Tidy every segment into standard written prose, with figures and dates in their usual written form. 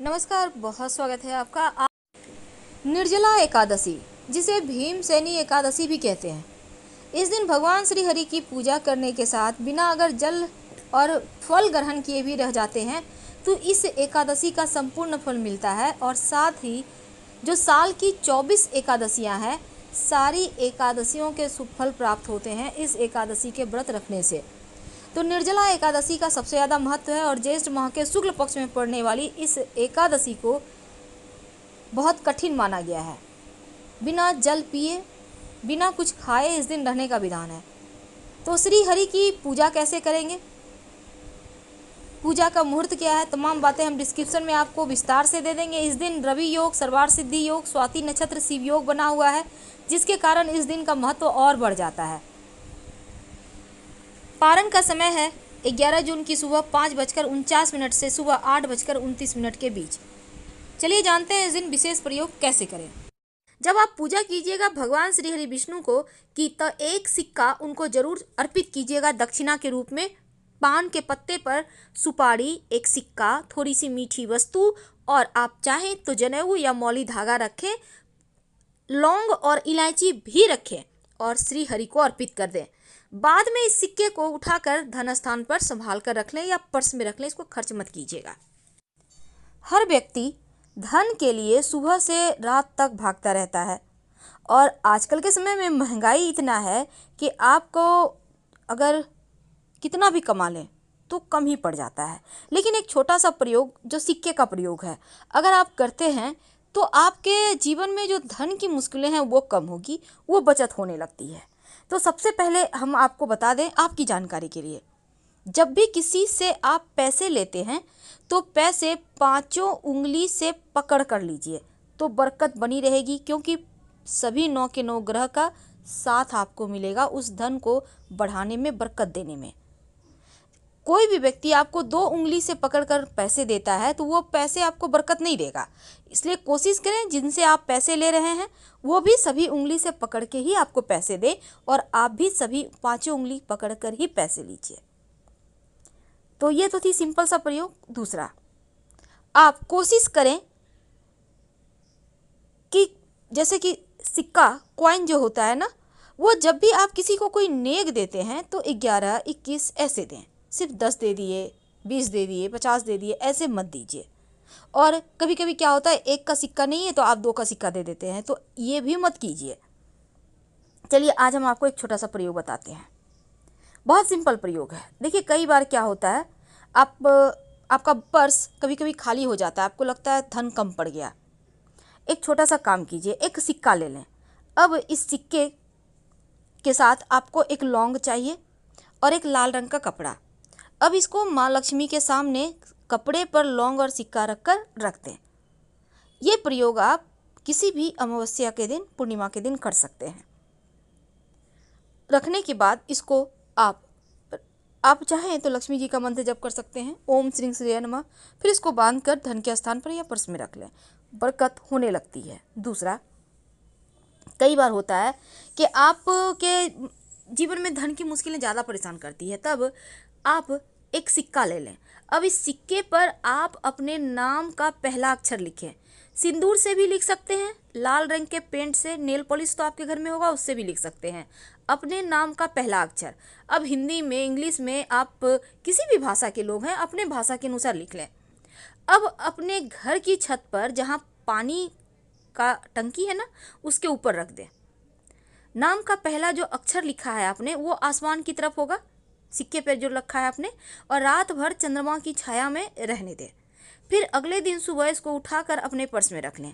नमस्कार, बहुत स्वागत है आपका। निर्जला एकादशी, जिसे भीमसेनी एकादशी भी कहते हैं। इस दिन भगवान श्री हरि की पूजा करने के साथ बिना अगर जल और फल ग्रहण किए भी रह जाते हैं तो इस एकादशी का संपूर्ण फल मिलता है। और साथ ही जो साल की 24 एकादशियां हैं, सारी एकादशियों के शुभ फल प्राप्त होते हैं इस एकादशी के व्रत रखने से। तो निर्जला एकादशी का सबसे ज़्यादा महत्व है और ज्येष्ठ माह के शुक्ल पक्ष में पड़ने वाली इस एकादशी को बहुत कठिन माना गया है। बिना जल पिए, बिना कुछ खाए इस दिन रहने का विधान है। तो श्री हरि की पूजा कैसे करेंगे, पूजा का मुहूर्त क्या है, तमाम बातें हम डिस्क्रिप्शन में आपको विस्तार से दे देंगे। इस दिन रवि योग, सर्वार्थ सिद्धि योग, स्वाति नक्षत्र शिव योग बना हुआ है, जिसके कारण इस दिन का महत्व और बढ़ जाता है। पारण का समय है 11 जून की सुबह 5:49 से सुबह 8:29 के बीच। चलिए जानते हैं इस दिन विशेष प्रयोग कैसे करें। जब आप पूजा कीजिएगा भगवान श्री हरि विष्णु को तो एक सिक्का उनको जरूर अर्पित कीजिएगा दक्षिणा के रूप में। पान के पत्ते पर सुपारी, एक सिक्का, थोड़ी सी मीठी वस्तु और आप चाहें तो जनेऊ या मौली धागा रखें, लौंग और इलायची भी रखें और श्री हरि को अर्पित कर दें। बाद में इस सिक्के को उठाकर धन स्थान पर संभाल कर रख लें या पर्स में रख लें, इसको खर्च मत कीजिएगा। हर व्यक्ति धन के लिए सुबह से रात तक भागता रहता है और आजकल के समय में महंगाई इतना है कि आपको अगर कितना भी कमा लें तो कम ही पड़ जाता है। लेकिन एक छोटा सा प्रयोग जो सिक्के का प्रयोग है, अगर आप करते हैं तो आपके जीवन में जो धन की मुश्किलें हैं वो कम होगी, वो बचत होने लगती है। तो सबसे पहले हम आपको बता दें आपकी जानकारी के लिए, जब भी किसी से आप पैसे लेते हैं तो पैसे 5 उंगली से पकड़ कर लीजिए तो बरकत बनी रहेगी, क्योंकि सभी 9 के 9 ग्रह का साथ आपको मिलेगा उस धन को बढ़ाने में, बरकत देने में। कोई भी व्यक्ति आपको 2 उंगली से पकड़कर पैसे देता है तो वो पैसे आपको बरकत नहीं देगा। इसलिए कोशिश करें जिनसे आप पैसे ले रहे हैं वो भी सभी उंगली से पकड़ के ही आपको पैसे दें और आप भी सभी 5 उंगली पकड़कर ही पैसे लीजिए। तो ये तो थी सिंपल सा प्रयोग। दूसरा, आप कोशिश करें कि जैसे कि सिक्का, कॉइन जो होता है ना, वो जब भी आप किसी को कोई नेक देते हैं तो 11, 21 ऐसे दें। सिर्फ 10 दे दिए, 20 दे दिए, 50 दे दिए, ऐसे मत दीजिए। और कभी कभी क्या होता है, एक का सिक्का नहीं है तो आप 2 का सिक्का दे देते हैं, तो ये भी मत कीजिए। चलिए आज हम आपको एक छोटा सा प्रयोग बताते हैं। बहुत सिंपल प्रयोग है। देखिए कई बार क्या होता है, आपका पर्स कभी कभी खाली हो जाता है, आपको लगता है धन कम पड़ गया। एक छोटा सा काम कीजिए, एक सिक्का ले लें। अब इस सिक्के के साथ आपको एक लौंग चाहिए और एक लाल रंग का कपड़ा। अब इसको माँ लक्ष्मी के सामने कपड़े पर लौंग और सिक्का रखकर रख दें। ये प्रयोग आप किसी भी अमावस्या के दिन, पूर्णिमा के दिन कर सकते हैं। रखने के बाद इसको आप चाहें तो लक्ष्मी जी का मंत्र जप कर सकते हैं, ओम श्रीं श्रीय नमः। फिर इसको बांधकर धन के स्थान पर या पर्स में रख लें, बरकत होने लगती है। दूसरा, कई बार होता है कि आपके जीवन में धन की मुश्किलें ज़्यादा परेशान करती है, तब आप एक सिक्का ले लें। अब इस सिक्के पर आप अपने नाम का पहला अक्षर लिखें। सिंदूर से भी लिख सकते हैं, लाल रंग के पेंट से, नेल पॉलिश तो आपके घर में होगा उससे भी लिख सकते हैं, अपने नाम का पहला अक्षर। अब हिंदी में, इंग्लिश में, आप किसी भी भाषा के लोग हैं अपने भाषा के अनुसार लिख लें। अब अपने घर की छत पर जहाँ पानी का टंकी है ना, उसके ऊपर रख दें। नाम का पहला जो अक्षर लिखा है आपने वो आसमान की तरफ होगा, सिक्के पर जो रखा है आपने, और रात भर चंद्रमा की छाया में रहने दें। फिर अगले दिन सुबह इसको उठाकर अपने पर्स में रख लें।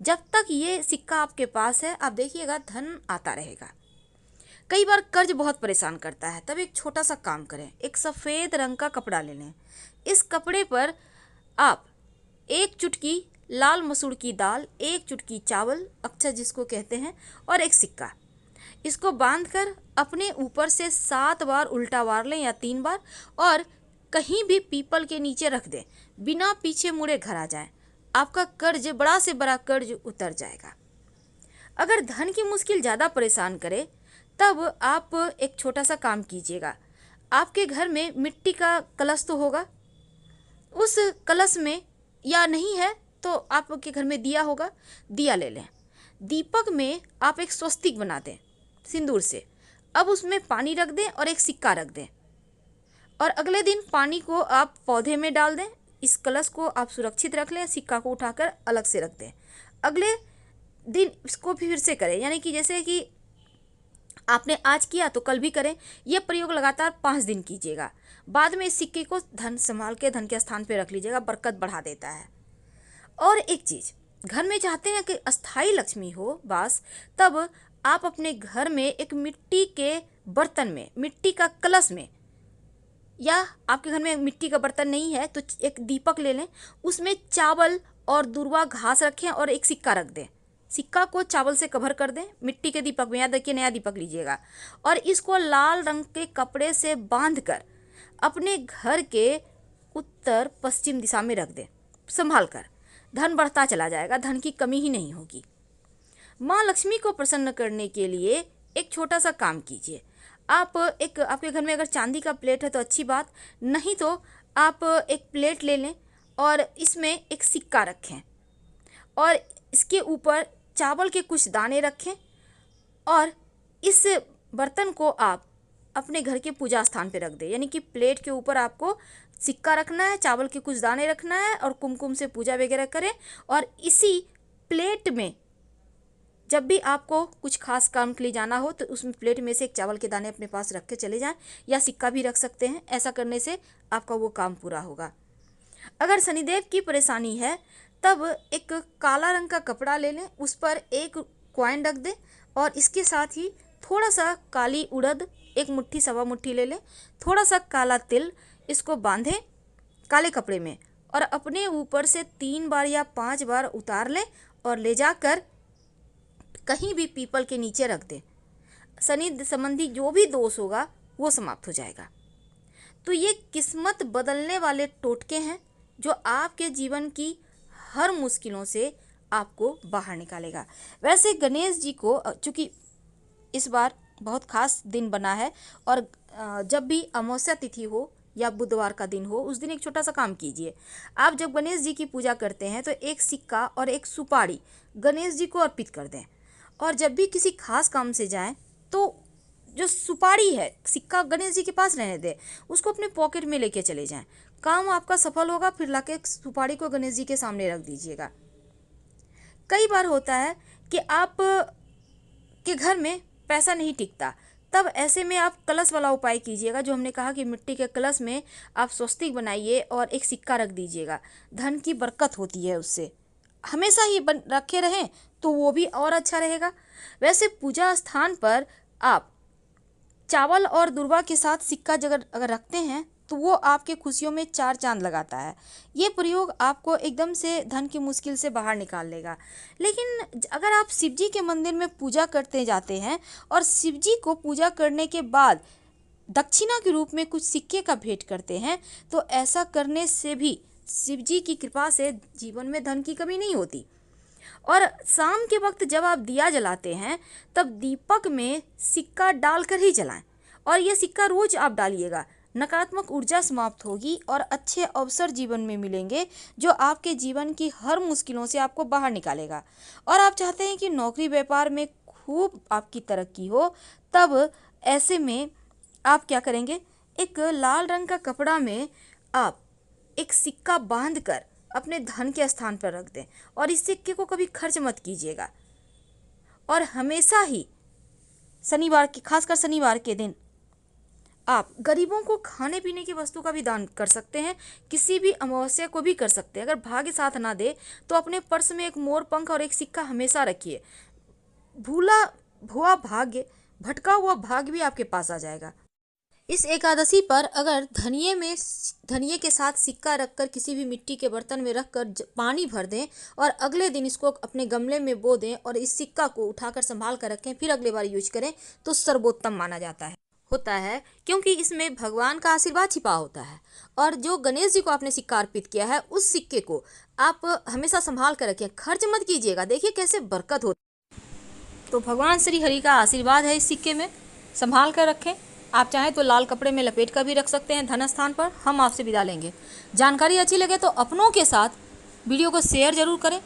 जब तक ये सिक्का आपके पास है आप देखिएगा धन आता रहेगा। कई बार कर्ज बहुत परेशान करता है, तब एक छोटा सा काम करें, एक सफ़ेद रंग का कपड़ा ले लें। इस कपड़े पर आप 1 चुटकी लाल मसूर की दाल, 1 चुटकी चावल, अक्षर जिसको कहते हैं, और एक सिक्का, इसको बांधकर अपने ऊपर से 7 बार उल्टा वार लें या 3 बार, और कहीं भी पीपल के नीचे रख दें। बिना पीछे मुड़े घर आ जाएं, आपका कर्ज, बड़ा से बड़ा कर्ज उतर जाएगा। अगर धन की मुश्किल ज़्यादा परेशान करे तब आप एक छोटा सा काम कीजिएगा। आपके घर में मिट्टी का कलश तो होगा, उस कलश में या नहीं है तो आपके घर में दिया होगा, दिया ले लें। दीपक में आप एक स्वस्तिक बना दें सिंदूर से। अब उसमें पानी रख दें और एक सिक्का रख दें, और अगले दिन पानी को आप पौधे में डाल दें। इस कलश को आप सुरक्षित रख लें, सिक्का को उठाकर अलग से रख दें। अगले दिन इसको फिर से करें, यानी कि जैसे कि आपने आज किया तो कल भी करें। यह प्रयोग लगातार 5 दिन कीजिएगा। बाद में इस सिक्के को धन संभाल के धन के स्थान पे रख लीजिएगा, बरकत बढ़ा देता है। और एक चीज़, घर में चाहते हैं कि अस्थाई लक्ष्मी हो वास, तब आप अपने घर में एक मिट्टी के बर्तन में, मिट्टी का कलश में, या आपके घर में मिट्टी का बर्तन नहीं है तो एक दीपक ले लें, उसमें चावल और दूर्वा घास रखें और एक सिक्का रख दें। सिक्का को चावल से कवर कर दें मिट्टी के दीपक में। याद रखिए, नया दीपक लीजिएगा, और इसको लाल रंग के कपड़े से बांधकर अपने घर के उत्तर पश्चिम दिशा में रख दें संभाल कर। धन बढ़ता चला जाएगा, धन की कमी ही नहीं होगी। माँ लक्ष्मी को प्रसन्न करने के लिए एक छोटा सा काम कीजिए। आप एक, आपके घर में अगर चांदी का प्लेट है तो अच्छी बात, नहीं तो आप एक प्लेट ले लें और इसमें एक सिक्का रखें और इसके ऊपर चावल के कुछ दाने रखें, और इस बर्तन को आप अपने घर के पूजा स्थान पे रख दें। यानी कि प्लेट के ऊपर आपको सिक्का रखना है, चावल के कुछ दाने रखना है और कुमकुम से पूजा वगैरह करें। और इसी प्लेट में जब भी आपको कुछ खास काम के लिए जाना हो तो उसमें प्लेट में से एक चावल के दाने अपने पास रख के चले जाएं, या सिक्का भी रख सकते हैं। ऐसा करने से आपका वो काम पूरा होगा। अगर शनिदेव की परेशानी है तब एक काला रंग का कपड़ा ले लें, उस पर एक कॉइन रख दें और इसके साथ ही थोड़ा सा काली उड़द, एक मुट्ठी सवा मुट्ठी ले लें, थोड़ा सा काला तिल, इसको बांधें काले कपड़े में और अपने ऊपर से 3 बार या 5 बार उतार लें और ले जाकर कहीं भी पीपल के नीचे रख दें। शनि संबंधी जो भी दोष होगा वो समाप्त हो जाएगा। तो ये किस्मत बदलने वाले टोटके हैं जो आपके जीवन की हर मुश्किलों से आपको बाहर निकालेगा। वैसे गणेश जी को चूँकि इस बार बहुत खास दिन बना है, और जब भी अमावस्या तिथि हो या बुधवार का दिन हो, उस दिन एक छोटा सा काम कीजिए। आप जब गणेश जी की पूजा करते हैं तो एक सिक्का और एक सुपारी गणेश जी को अर्पित कर दें, और जब भी किसी खास काम से जाएं तो जो सुपारी है, सिक्का गणेश जी के पास रहने दें, उसको अपने पॉकेट में लेके चले जाएं। काम आपका सफल होगा। फिर लाके सुपारी को गणेश जी के सामने रख दीजिएगा। कई बार होता है कि आप के घर में पैसा नहीं टिकता, तब ऐसे में आप कलश वाला उपाय कीजिएगा, जो हमने कहा कि मिट्टी के कलश में आप स्वस्तिक बनाइए और एक सिक्का रख दीजिएगा। धन की बरकत होती है उससे, हमेशा ही रखे रहें तो वो भी और अच्छा रहेगा। वैसे पूजा स्थान पर आप चावल और दूर्वा के साथ सिक्का अगर रखते हैं तो वो आपके खुशियों में 4 चांद लगाता है। ये प्रयोग आपको एकदम से धन की मुश्किल से बाहर निकाल लेगा। लेकिन अगर आप शिव जी के मंदिर में पूजा करते जाते हैं और शिव जी को पूजा करने के बाद दक्षिणा के रूप में कुछ सिक्के का भेंट करते हैं, तो ऐसा करने से भी शिव जी की कृपा से जीवन में धन की कमी नहीं होती। और शाम के वक्त जब आप दिया जलाते हैं तब दीपक में सिक्का डालकर ही जलाएं, और यह सिक्का रोज आप डालिएगा। नकारात्मक ऊर्जा समाप्त होगी और अच्छे अवसर जीवन में मिलेंगे, जो आपके जीवन की हर मुश्किलों से आपको बाहर निकालेगा। और आप चाहते हैं कि नौकरी व्यापार में खूब आपकी तरक्की हो, तब ऐसे में आप क्या करेंगे, एक लाल रंग का कपड़ा में आप एक सिक्का बांध कर अपने धन के स्थान पर रख दें, और इस सिक्के को कभी खर्च मत कीजिएगा। और हमेशा ही शनिवार के, खासकर शनिवार के दिन आप गरीबों को खाने पीने की वस्तु का भी दान कर सकते हैं। किसी भी अमावस्या को भी कर सकते हैं। अगर भाग्य साथ ना दे तो अपने पर्स में एक मोर पंख और एक सिक्का हमेशा रखिए। भूला हुआ भाग्य, भटका हुआ भाग्य भी आपके पास आ जाएगा। इस एकादशी पर अगर धनिये के साथ सिक्का रखकर किसी भी मिट्टी के बर्तन में रखकर पानी भर दें और अगले दिन इसको अपने गमले में बो दें और इस सिक्का को उठाकर संभाल कर रखें, फिर अगले बार यूज करें, तो सर्वोत्तम माना जाता है क्योंकि इसमें भगवान का आशीर्वाद छिपा होता है। और जो गणेश जी को आपने सिक्का अर्पित किया है, उस सिक्के को आप हमेशा संभाल कर रखें, खर्च मत कीजिएगा। देखिए कैसे बरकत होती है। तो भगवान श्री हरि का आशीर्वाद है इस सिक्के में, संभाल कर रखें। आप चाहें तो लाल कपड़े में लपेट कर भी रख सकते हैं धन स्थान पर। हम आपसे विदा लेंगे। जानकारी अच्छी लगे तो अपनों के साथ वीडियो को शेयर ज़रूर करें